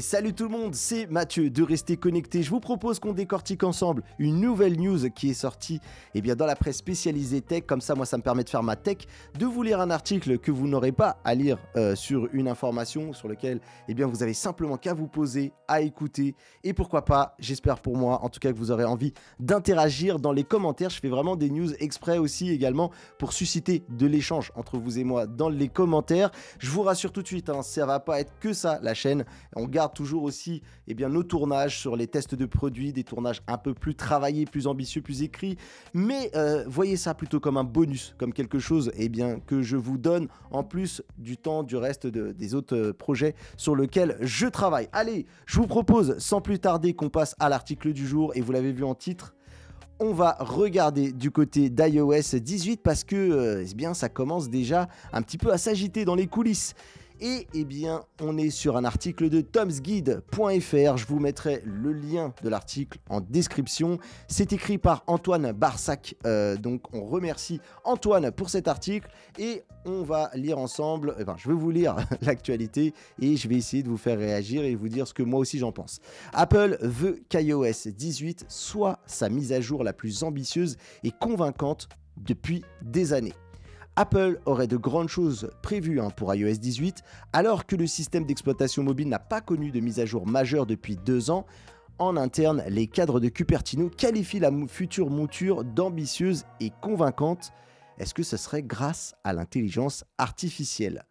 Et salut tout le monde, c'est Mathieu de Rester Connecté. Je vous propose qu'on décortique ensemble une nouvelle news qui est sortie dans la presse spécialisée tech. Comme ça, moi, ça me permet de faire ma tech, de vous lire un article que vous n'aurez pas à lire sur une information sur lequel vous avez simplement qu'à vous poser, à écouter. Et pourquoi pas, j'espère pour moi, en tout cas que vous aurez envie d'interagir dans les commentaires. Je fais vraiment des news exprès aussi également pour susciter de l'échange entre vous et moi dans les commentaires. Je vous rassure tout de suite, ça va pas être que ça la chaîne. On garde toujours aussi nos tournages sur les tests de produits, des tournages un peu plus travaillés, plus ambitieux, plus écrits. Mais voyez ça plutôt comme un bonus, comme quelque chose que je vous donne en plus du temps du reste des autres projets sur lesquels je travaille. Allez, je vous propose sans plus tarder qu'on passe à l'article du jour et vous l'avez vu en titre. On va regarder du côté d'iOS 18 parce que ça commence déjà un petit peu à s'agiter dans les coulisses. Et on est sur un article de tomsguide.fr. Je vous mettrai le lien de l'article en description. C'est écrit par Antoine Barsac. Donc on remercie Antoine pour cet article et on va lire ensemble. Je vais vous lire l'actualité et je vais essayer de vous faire réagir et vous dire ce que moi aussi j'en pense. Apple veut qu'iOS 18 soit sa mise à jour la plus ambitieuse et convaincante depuis des années. Apple aurait de grandes choses prévues pour iOS 18, alors que le système d'exploitation mobile n'a pas connu de mise à jour majeure depuis 2 ans. En interne, les cadres de Cupertino qualifient la future mouture d'ambitieuse et convaincante. Est-ce que ce serait grâce à l'intelligence artificielle ?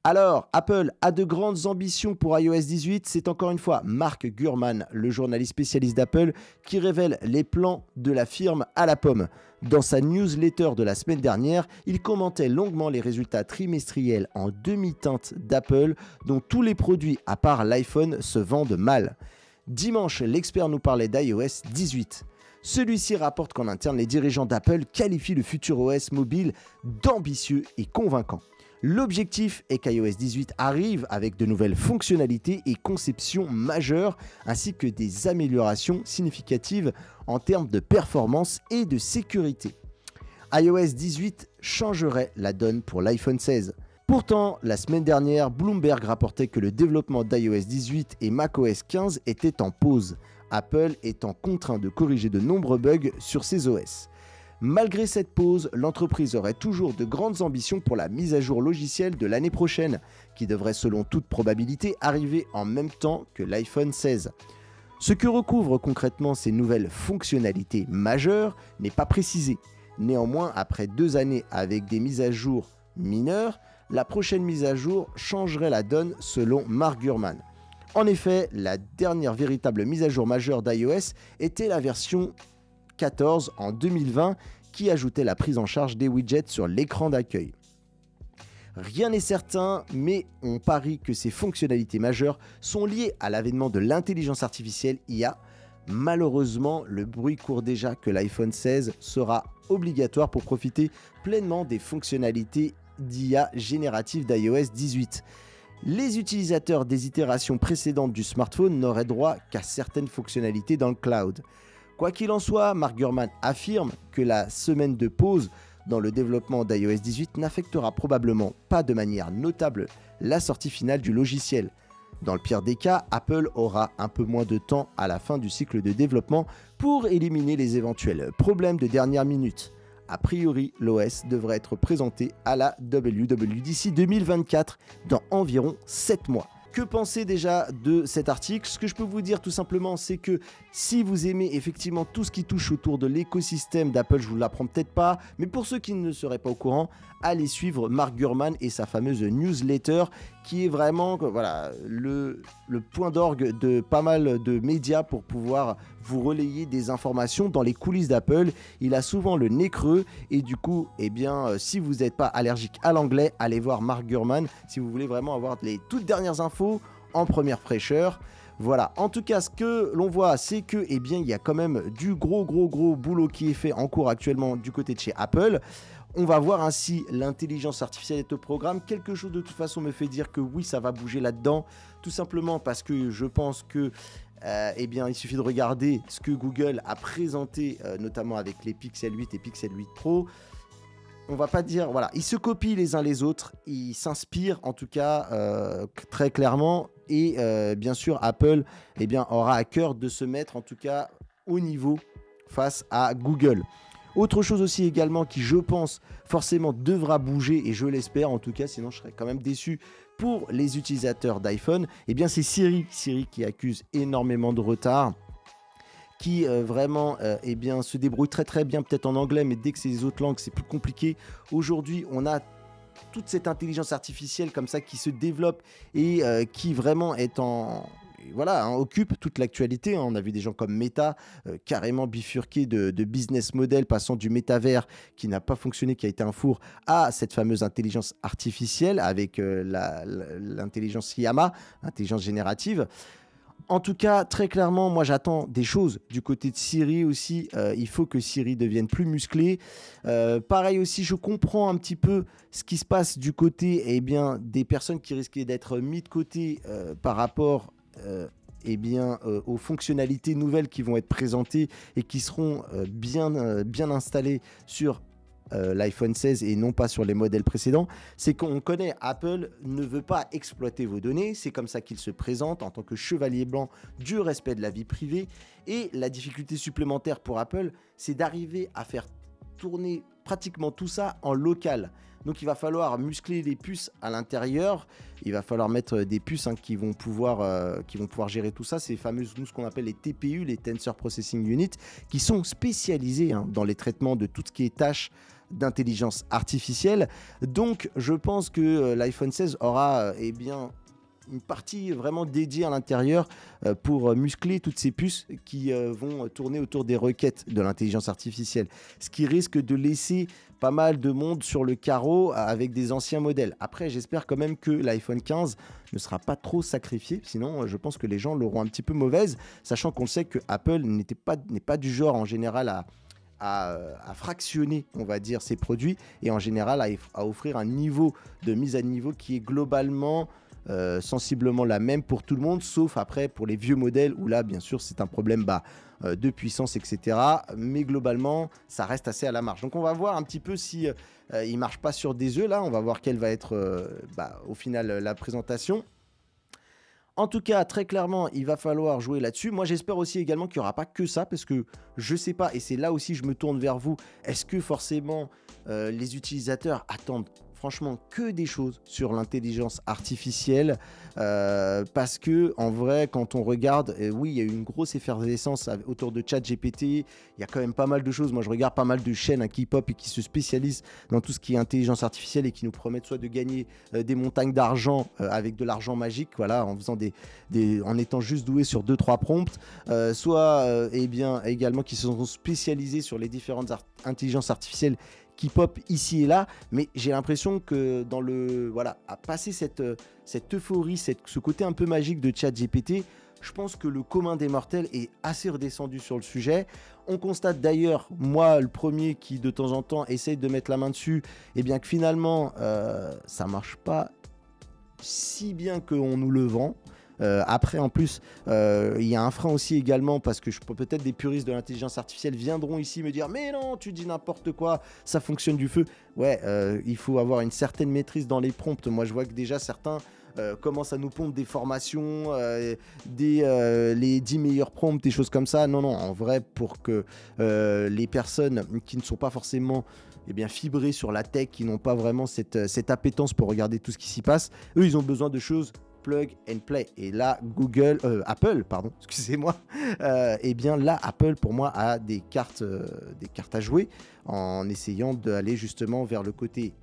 Alors, Apple a de grandes ambitions pour iOS 18. C'est encore une fois Mark Gurman, le journaliste spécialiste d'Apple, qui révèle les plans de la firme à la pomme. Dans sa newsletter de la semaine dernière, il commentait longuement les résultats trimestriels en demi-teinte d'Apple, dont tous les produits, à part l'iPhone, se vendent mal. Dimanche, l'expert nous parlait d'iOS 18. Celui-ci rapporte qu'en interne, les dirigeants d'Apple qualifient le futur OS mobile d'ambitieux et convaincant. L'objectif est qu'iOS 18 arrive avec de nouvelles fonctionnalités et conceptions majeures, ainsi que des améliorations significatives en termes de performance et de sécurité. iOS 18 changerait la donne pour l'iPhone 16. Pourtant, la semaine dernière, Bloomberg rapportait que le développement d'iOS 18 et macOS 15 était en pause, Apple étant contraint de corriger de nombreux bugs sur ses OS. Malgré cette pause, l'entreprise aurait toujours de grandes ambitions pour la mise à jour logicielle de l'année prochaine, qui devrait selon toute probabilité arriver en même temps que l'iPhone 16. Ce que recouvrent concrètement ces nouvelles fonctionnalités majeures n'est pas précisé. Néanmoins, après 2 années avec des mises à jour mineures, la prochaine mise à jour changerait la donne selon Mark Gurman. En effet, la dernière véritable mise à jour majeure d'iOS était la version 14 en 2020 qui ajoutait la prise en charge des widgets sur l'écran d'accueil. Rien n'est certain, mais on parie que ces fonctionnalités majeures sont liées à l'avènement de l'intelligence artificielle IA. Malheureusement, le bruit court déjà que l'iPhone 16 sera obligatoire pour profiter pleinement des fonctionnalités d'IA générative d'iOS 18. Les utilisateurs des itérations précédentes du smartphone n'auraient droit qu'à certaines fonctionnalités dans le cloud. Quoi qu'il en soit, Mark Gurman affirme que la semaine de pause dans le développement d'iOS 18 n'affectera probablement pas de manière notable la sortie finale du logiciel. Dans le pire des cas, Apple aura un peu moins de temps à la fin du cycle de développement pour éliminer les éventuels problèmes de dernière minute. A priori, l'OS devrait être présenté à la WWDC 2024 dans environ 7 mois. Que penser déjà de cet article ? Ce que je peux vous dire tout simplement, c'est que si vous aimez effectivement tout ce qui touche autour de l'écosystème d'Apple, je vous l'apprends peut-être pas, mais pour ceux qui ne seraient pas au courant, allez suivre Mark Gurman et sa fameuse newsletter qui est vraiment le point d'orgue de pas mal de médias pour pouvoir vous relayer des informations dans les coulisses d'Apple. Il a souvent le nez creux et du coup, si vous n'êtes pas allergique à l'anglais, allez voir Mark Gurman si vous voulez vraiment avoir les toutes dernières infos en première fraîcheur. Voilà, en tout cas, ce que l'on voit, c'est que, il y a quand même du gros boulot qui est fait en cours actuellement du côté de chez Apple. On va voir ainsi l'intelligence artificielle est au programme. Quelque chose de toute façon me fait dire que oui, ça va bouger là-dedans. Tout simplement parce que je pense que il suffit de regarder ce que Google a présenté, notamment avec les Pixel 8 et Pixel 8 Pro. on va pas dire, voilà, ils se copient les uns les autres, ils s'inspirent en tout cas très clairement, et bien sûr Apple eh bien, aura à cœur de se mettre en tout cas au niveau face à Google. Autre chose aussi également qui, je pense, forcément devra bouger, et je l'espère en tout cas, sinon je serais quand même déçu pour les utilisateurs d'iPhone, eh bien c'est Siri. Siri qui accuse énormément de retard, qui vraiment eh bien, se débrouille très très bien peut-être en anglais, mais dès que c'est les autres langues, c'est plus compliqué. Aujourd'hui, on a toute cette intelligence artificielle comme ça qui se développe et qui vraiment est en... Voilà, hein, occupe toute l'actualité. Hein. On a vu des gens comme Meta carrément bifurquer de business model, passant du métavers qui n'a pas fonctionné, qui a été un four, à cette fameuse intelligence artificielle avec l'intelligence Llama, l'intelligence générative. En tout cas, très clairement, moi j'attends des choses du côté de Siri aussi. Il faut que Siri devienne plus musclée. Pareil aussi, je comprends un petit peu ce qui se passe du côté eh bien, des personnes qui risquaient d'être mis de côté par rapport eh bien, aux fonctionnalités nouvelles qui vont être présentées et qui seront bien installées sur l'iPhone 16 et non pas sur les modèles précédents. C'est qu'on connaît, Apple ne veut pas exploiter vos données, c'est comme ça qu'il se présente en tant que chevalier blanc du respect de la vie privée. Et la difficulté supplémentaire pour Apple, c'est d'arriver à faire tourner pratiquement tout ça en local. Donc il va falloir muscler les puces à l'intérieur, il va falloir mettre des puces qui vont pouvoir gérer tout ça, ces fameuses, nous ce qu'on appelle les TPU, les Tensor Processing Unit, qui sont spécialisés dans les traitements de tout ce qui est tâches d'intelligence artificielle. Donc je pense que l'iPhone 16 aura eh bien, une partie vraiment dédiée à l'intérieur pour muscler toutes ces puces qui vont tourner autour des requêtes de l'intelligence artificielle, ce qui risque de laisser pas mal de monde sur le carreau avec des anciens modèles. Après, j'espère quand même que l'iPhone 15 ne sera pas trop sacrifié, sinon je pense que les gens l'auront un petit peu mauvaise, sachant qu'on sait que Apple n'est pas du genre en général à fractionner, on va dire, ses produits, et en général à offrir un niveau de mise à niveau qui est globalement sensiblement la même pour tout le monde, sauf après pour les vieux modèles où là bien sûr c'est un problème de puissance, etc. Mais globalement ça reste assez à la marge. Donc on va voir un petit peu si il marche pas sur des œufs là, on va voir quelle va être au final la présentation. En tout cas, très clairement, il va falloir jouer là-dessus. Moi, j'espère aussi également qu'il n'y aura pas que ça, parce que je ne sais pas, et c'est là aussi je me tourne vers vous, est-ce que forcément les utilisateurs attendent franchement que des choses sur l'intelligence artificielle parce que en vrai, quand on regarde, oui, il y a eu une grosse effervescence autour de ChatGPT. Il y a quand même pas mal de choses. Moi, je regarde pas mal de chaînes K-pop et qui se spécialisent dans tout ce qui est intelligence artificielle et qui nous promettent soit de gagner des montagnes d'argent avec de l'argent magique, voilà, en faisant en étant juste doué sur 2-3 prompts, soit eh bien également qui se sont spécialisés sur les différentes intelligences artificielles qui pop ici et là, mais j'ai l'impression que dans à passer cette euphorie, ce côté un peu magique de ChatGPT, je pense que le commun des mortels est assez redescendu sur le sujet. On constate d'ailleurs, moi le premier qui de temps en temps essaye de mettre la main dessus, et bien que finalement ça marche pas si bien qu'on nous le vend. Après en plus il y a un frein aussi également parce que peut-être des puristes de l'intelligence artificielle viendront ici me dire mais non tu dis n'importe quoi, ça fonctionne du feu. Ouais, il faut avoir une certaine maîtrise dans les prompts. Moi je vois que déjà certains commencent à nous pondre des formations, les 10 meilleurs prompts, des choses comme ça. Non, en vrai, pour que les personnes qui ne sont pas forcément fibrés sur la tech, qui n'ont pas vraiment cette appétence pour regarder tout ce qui s'y passe, eux ils ont besoin de choses plug and play. Et là, Apple, pardon, excusez-moi, et bien là, Apple, pour moi, a des cartes à jouer en essayant d'aller justement vers le côté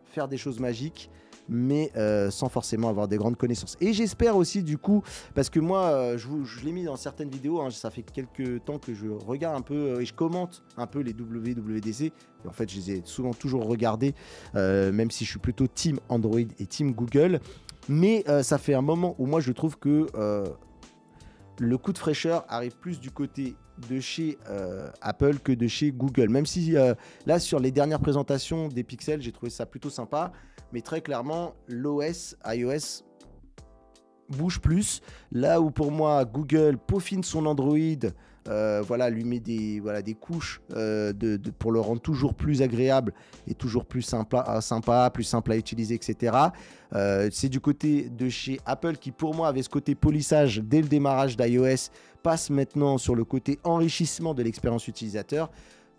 faire des choses magiques, mais sans forcément avoir des grandes connaissances. Et j'espère aussi, du coup, parce que moi, je l'ai mis dans certaines vidéos, ça fait quelques temps que je regarde un peu et je commente un peu les WWDC. Et en fait, je les ai souvent toujours regardés, même si je suis plutôt team Android et team Google. Mais ça fait un moment où moi je trouve que le coup de fraîcheur arrive plus du côté de chez Apple que de chez Google. Même si là sur les dernières présentations des Pixels, j'ai trouvé ça plutôt sympa. Mais très clairement, l'OS, iOS bouge plus. Là où pour moi Google peaufine son Android voilà, lui met des couches pour le rendre toujours plus agréable et toujours plus sympa, plus simple à utiliser, etc. C'est du côté de chez Apple qui, pour moi, avait ce côté polissage dès le démarrage d'iOS, passe maintenant sur le côté enrichissement de l'expérience utilisateur.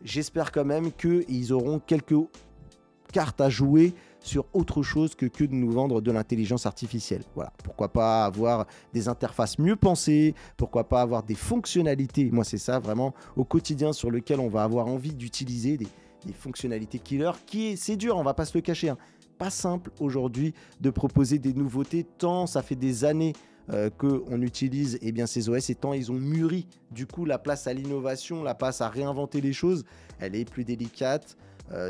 J'espère quand même qu'ils auront quelques cartes à jouer sur autre chose que de nous vendre de l'intelligence artificielle. Voilà, pourquoi pas avoir des interfaces mieux pensées, pourquoi pas avoir des fonctionnalités. Moi, c'est ça vraiment au quotidien sur lequel on va avoir envie d'utiliser des fonctionnalités killer. C'est dur, on va pas se le cacher, hein. Pas simple aujourd'hui de proposer des nouveautés, tant ça fait des années qu'on utilise ces OS et tant ils ont mûri. Du coup, la place à l'innovation, la place à réinventer les choses, elle est plus délicate.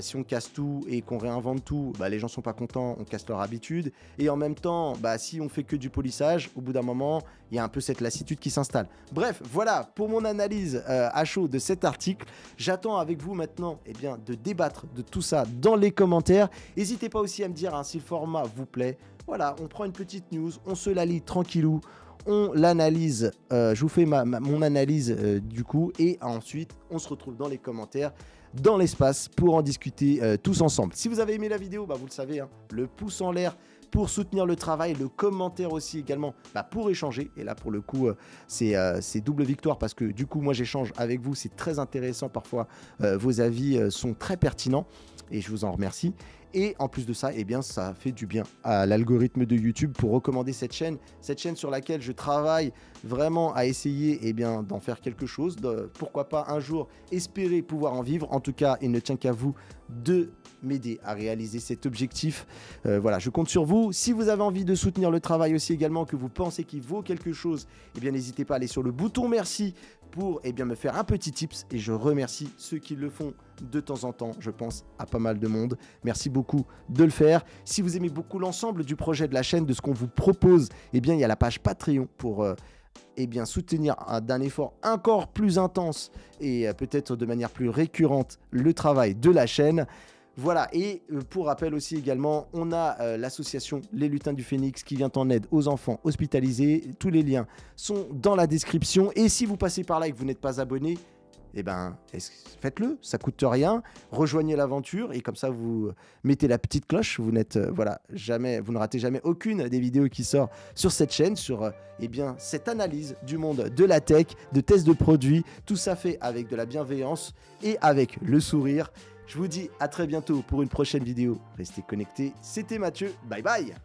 Si on casse tout et qu'on réinvente tout, les gens sont pas contents, on casse leur habitude. Et en même temps, si on fait que du polissage, au bout d'un moment, il y a un peu cette lassitude qui s'installe. Bref, voilà pour mon analyse à chaud de cet article. J'attends avec vous maintenant de débattre de tout ça dans les commentaires. N'hésitez pas aussi à me dire si le format vous plaît. Voilà, on prend une petite news, on se la lit tranquillou. On l'analyse, je vous fais mon analyse du coup, et ensuite on se retrouve dans les commentaires, dans l'espace pour en discuter tous ensemble. Si vous avez aimé la vidéo, vous le savez, hein, le pouce en l'air pour soutenir le travail, le commentaire aussi également pour échanger. Et là pour le coup c'est double victoire parce que du coup moi j'échange avec vous, c'est très intéressant parfois, vos avis sont très pertinents et je vous en remercie. Et en plus de ça, ça fait du bien à l'algorithme de YouTube pour recommander cette chaîne sur laquelle je travaille vraiment à essayer d'en faire quelque chose. Pourquoi pas un jour espérer pouvoir en vivre. En tout cas, il ne tient qu'à vous de m'aider à réaliser cet objectif. Voilà, je compte sur vous. Si vous avez envie de soutenir le travail aussi également, que vous pensez qu'il vaut quelque chose, n'hésitez pas à aller sur le bouton merci pour me faire un petit tips, et je remercie ceux qui le font de temps en temps. Je pense à pas mal de monde. Merci beaucoup de le faire. Si vous aimez beaucoup l'ensemble du projet de la chaîne, de ce qu'on vous propose, il y a la page Patreon pour soutenir d'un effort encore plus intense et peut-être de manière plus récurrente le travail de la chaîne. Voilà, et pour rappel aussi également, on a l'association Les Lutins du Phénix qui vient en aide aux enfants hospitalisés. Tous les liens sont dans la description. Et si vous passez par là et que vous n'êtes pas abonné, faites-le, ça coûte rien. Rejoignez l'aventure et comme ça vous mettez la petite cloche. Vous ne ratez jamais aucune des vidéos qui sort sur cette chaîne, sur cette analyse du monde de la tech, de tests de produits. Tout ça fait avec de la bienveillance et avec le sourire. Je vous dis à très bientôt pour une prochaine vidéo. Restez connectés. C'était Mathieu. Bye bye.